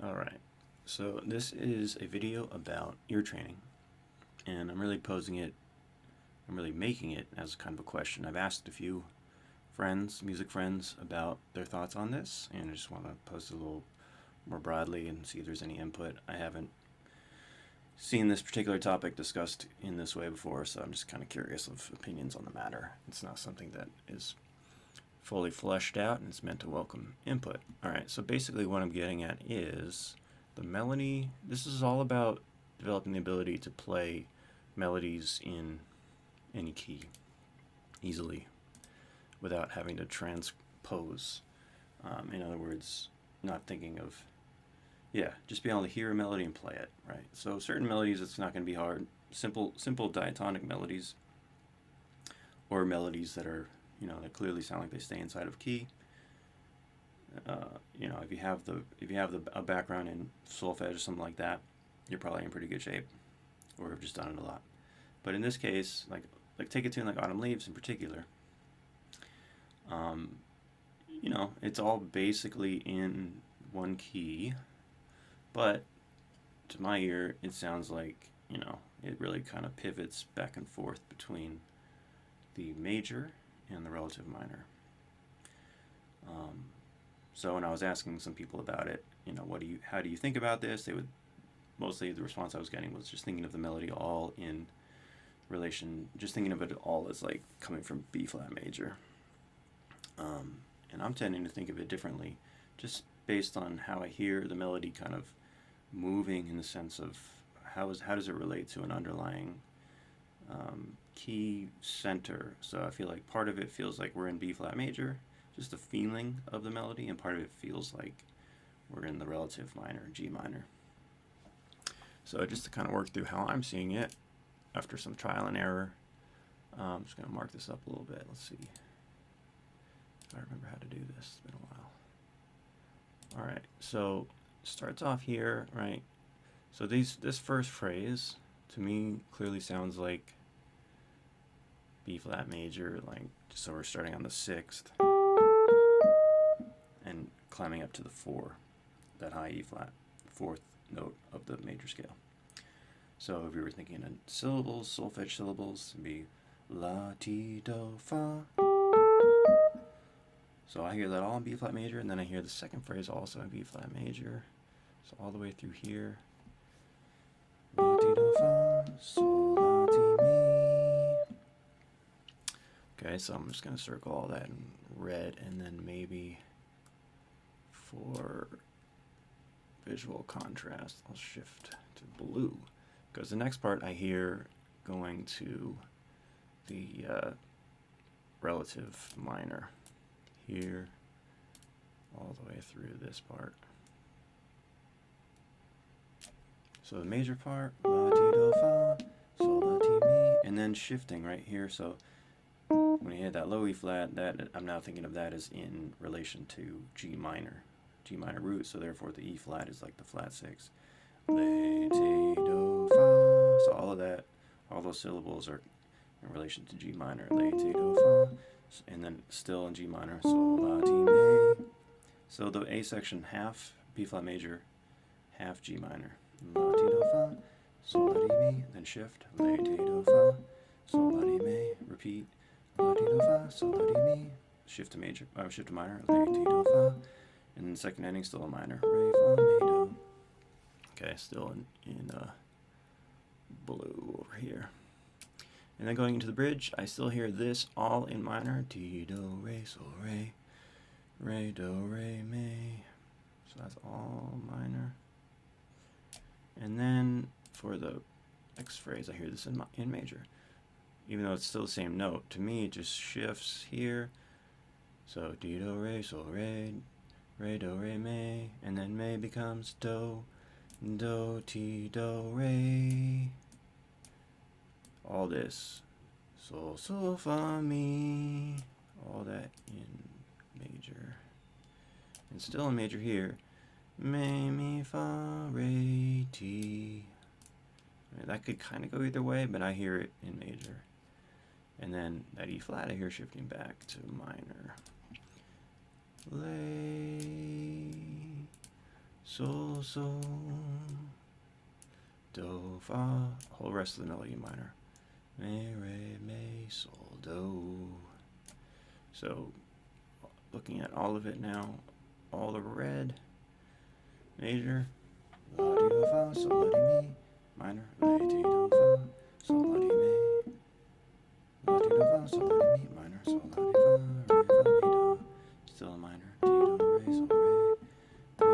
Alright, so this is a video about ear training, and I'm really making it as kind of a question. I've asked a few friends, music friends, about their thoughts on this, and I just want to post a little more broadly and see if there's any input. I haven't seen this particular topic discussed in this way before, so I'm just kind of curious of opinions on the matter. It's not something that is fully fleshed out, and it's meant to welcome input. Alright, so basically what I'm getting at is the melody. This is all about developing the ability to play melodies in any key easily without having to transpose. In other words, not thinking of, just being able to hear a melody and play it, right? So certain melodies, it's not going to be hard. Simple diatonic melodies, or melodies that are, that clearly sound like they stay inside of key. If you have a background in solfege or something like that, you're probably in pretty good shape, or have just done it a lot. But in this case, like take a tune like Autumn Leaves in particular, it's all basically in one key, but to my ear, it sounds like, it really kind of pivots back and forth between the major and the relative minor. So when I was asking some people about it, how do you think about this? They would, mostly the response I was getting was just thinking of the melody all in relation, just thinking of it all as like coming from B flat major. And I'm tending to think of it differently, just based on how I hear the melody kind of moving, in the sense of how does it relate to an underlying key center. So I feel like part of it feels like we're in B flat major, just the feeling of the melody, and part of it feels like we're in the relative minor, G minor. So just to kind of work through how I'm seeing it after some trial and error, I'm just going to mark this up a little bit. Let's see if I remember how to do this. It's been a while. Alright, so starts off here, right? So this first phrase to me clearly sounds like B flat major, so we're starting on the 6th and climbing up to the 4, that high E flat, 4th note of the major scale. So if we were thinking in syllables, solfege syllables, it'd be la, ti, do, fa. So I hear that all in B flat major, and then I hear the second phrase also in B flat major. So all the way through here. La, ti, do, fa, sol, la, ti, mi. Okay, so I'm just going to circle all that in red, and then maybe for visual contrast, I'll shift to blue, because the next part I hear going to the relative minor here, all the way through this part. So the major part, la, ti, do, fa, sol, la, ti, mi, and then shifting right here. So when you hit that low E flat, that I'm now thinking of that as in relation to G minor root, so therefore the E flat is like the flat 6. Le, ti, do, fa. So all of that, all those syllables are in relation to G minor. Le, ti, do, fa. And then still in G minor, sol, la, ti, mi. So the A section, half B flat major, half G minor. La, ti, do, fa, sol, la, ti, mi. Then shift. Le, ti, do, fa, sol, la, ti, mi. Repeat. La, ti, do, fa, sol, la, ti, mi. Shift to major, shift to minor. Le, ti, do, fa. And then the second ending still a minor. Re, fa, mi, do. Okay, still in blue over here. And then going into the bridge, I still hear this all in minor. Ti, do, re, sol, re. Re, do, re, mi. So that's all minor. And then for the next phrase, I hear this in major. Even though it's still the same note, to me it just shifts here. So ti, do, re, sol, re. Re, do, re, mi, and then mi becomes do, ti, do, re. All this, sol, sol, fa, mi, all that in major. And still in major here, mi, mi, fa, re, ti. I mean, that could kind of go either way, but I hear it in major. And then that E flat I hear shifting back to minor. Le, sol, sol, do, fa, whole rest of the melody in minor. Me, re, mi, sol, do. So, looking at all of it now, all the red, major, la, di, do, fa, sol, la, di, mi, minor, la, di, do, fa, sol, la, di, mi, la, di, do, fa, sol, la, di, mi, minor, sol, la, di, fa, re, fa, mi, do, still a minor, di, do, re, sol, re, re, do, re,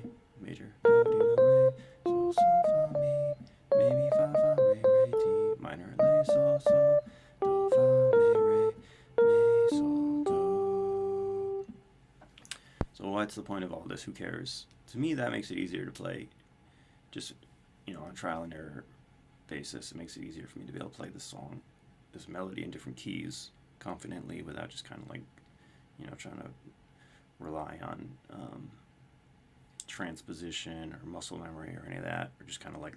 mi, major, do, di, do, re, sol, sol, fa, mi, mi, fa, fa, re, re, di, minor, la, sol, sol, do, fa, mi, re, mi, sol, do. So what's the point of all this? Who cares? To me, that makes it easier to play. Just, on a trial and error basis, it makes it easier for me to be able to play this song, this melody in different keys confidently without just kind of like, trying to rely on transposition or muscle memory or any of that, or just kind of like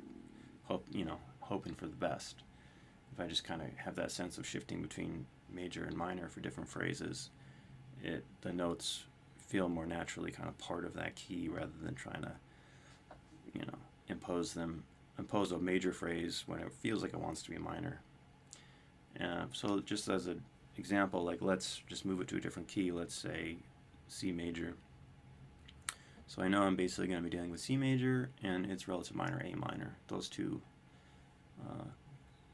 hoping for the best. If I just kind of have that sense of shifting between major and minor for different phrases, the notes feel more naturally kind of part of that key rather than trying to, impose a major phrase when it feels like it wants to be minor. So just as an example, like let's just move it to a different key. Let's say C major. So I know I'm basically going to be dealing with C major and its relative minor, A minor. Those two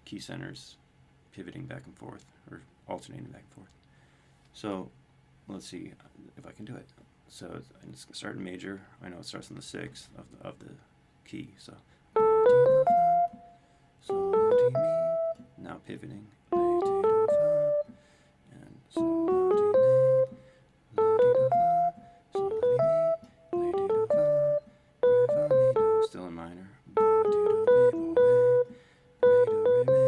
key centers pivoting back and forth, or alternating back and forth. So let's see if I can do it. So it's going to start in major. I know it starts in the sixth of the key. So sol, la, di, mi. Now pivoting. La, di, do, fa. And sol, la, di, mi. La, di, do, fa. Sol, la, di, mi. La, di, do, fa. Re, fa, mi, do. Still in minor. Bo, di, do, mi, bo, re. Re, do, re, mi.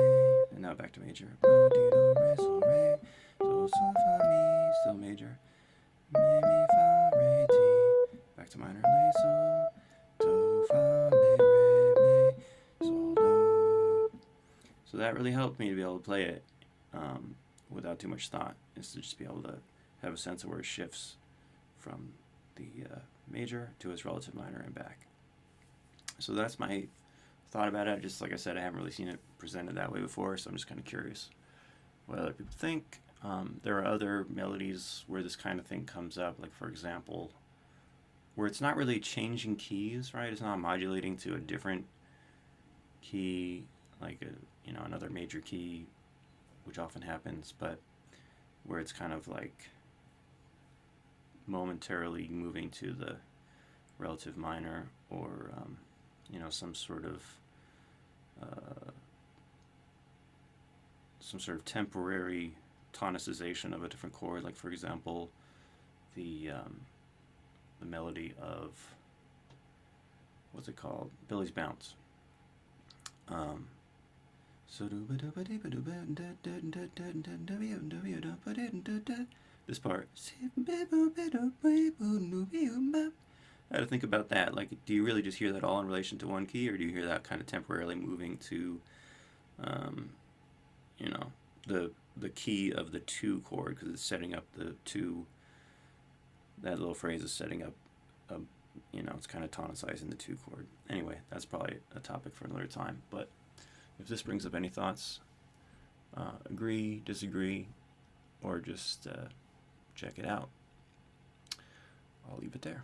And now back to major. Bo, di, do, re, sol, re. Sol, sol, fa, mi. Still major. Mi, mi, fa, re, di. Back to minor. La, sol, do, fa, mi, re, mi, sol, do. So that really helped me to be able to play it without too much thought, is to just be able to have a sense of where it shifts from the major to its relative minor and back. So that's my thought about it. Just like I said, I haven't really seen it presented that way before, so I'm just kind of curious what other people think. There are other melodies where this kind of thing comes up, like for example, where it's not really changing keys, right? It's not modulating to a different key, like another major key, which often happens, but where it's kind of like momentarily moving to the relative minor, or some sort of temporary tonicization of a different chord. Like for example, the melody of, what's it called? Billy's Bounce. This part. I had to think about that. Like, do you really just hear that all in relation to one key, or do you hear that kind of temporarily moving to, the key of the two chord, because it's setting up the two. That little phrase is setting up, it's kind of tonicizing the two chord. Anyway, that's probably a topic for another time. But if this brings up any thoughts, agree, disagree, or just check it out, I'll leave it there.